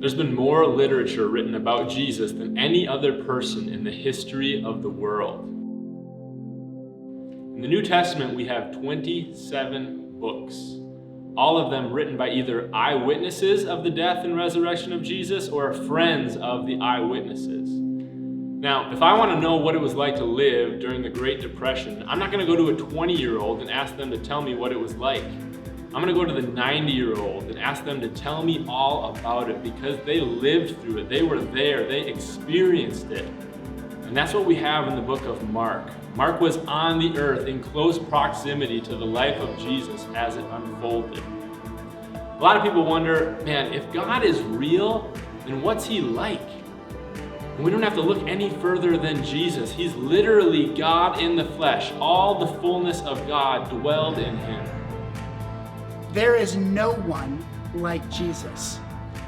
There's been more literature written about Jesus than any other person in the history of the world. In the New Testament, we have 27 books, all of them written by either eyewitnesses of the death and resurrection of Jesus or friends of the eyewitnesses. Now, if I want to know what it was like to live during the Great Depression, I'm not going to go to a 20-year-old and ask them to tell me what it was like. I'm going to go to the 90-year-old and ask them to tell me all about it because they lived through it. They were there. They experienced it. And that's what we have in the book of Mark. Mark was on the earth in close proximity to the life of Jesus as it unfolded. A lot of people wonder, man, if God is real, then what's he like? And we don't have to look any further than Jesus. He's literally God in the flesh. All the fullness of God dwelled in him. There is no one like Jesus.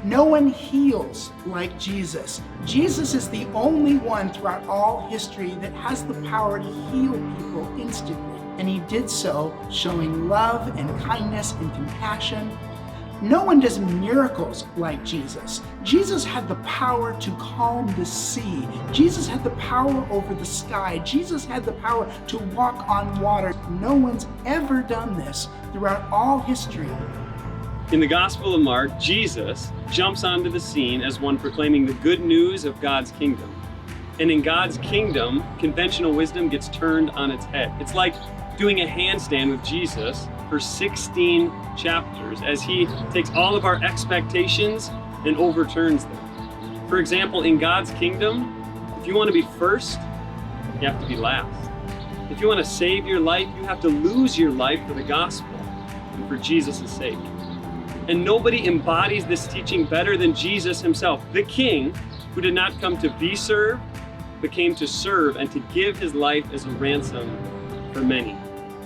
No one heals like Jesus. Jesus is the only one throughout all history that has the power to heal people instantly. And he did so showing love and kindness and compassion. No one does miracles like Jesus. Jesus had the power to calm the sea. Jesus had the power over the sky. Jesus had the power to walk on water. No one's ever done this throughout all history. In the Gospel of Mark, Jesus jumps onto the scene as one proclaiming the good news of God's kingdom. And in God's kingdom, conventional wisdom gets turned on its head. It's like doing a handstand with Jesus for 16 chapters as he takes all of our expectations and overturns them. For example, in God's kingdom, if you want to be first, you have to be last. If you want to save your life, you have to lose your life for the gospel and for Jesus' sake. And nobody embodies this teaching better than Jesus himself, the King, who did not come to be served, but came to serve and to give his life as a ransom for many.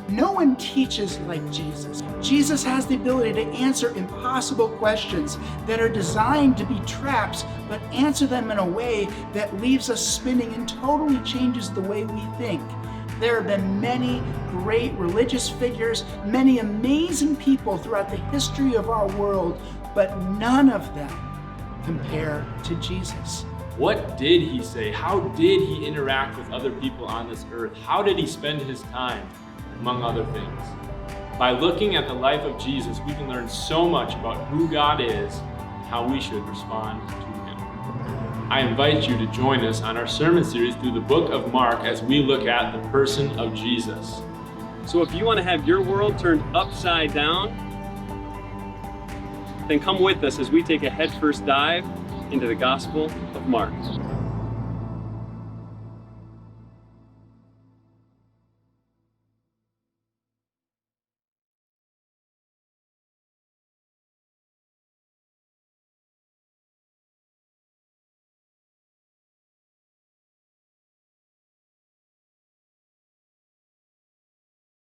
No one teaches like Jesus. Jesus has the ability to answer impossible questions that are designed to be traps, but answer them in a way that leaves us spinning and totally changes the way we think. There have been many great religious figures, many amazing people throughout the history of our world, but none of them compare to Jesus. What did he say? How did he interact with other people on this earth? How did he spend his time, among other things? By looking at the life of Jesus, we can learn so much about who God is and how we should respond to him. I invite you to join us on our sermon series through the book of Mark as we look at the person of Jesus. So if you want to have your world turned upside down, then come with us as we take a headfirst dive into the Gospel of Mark.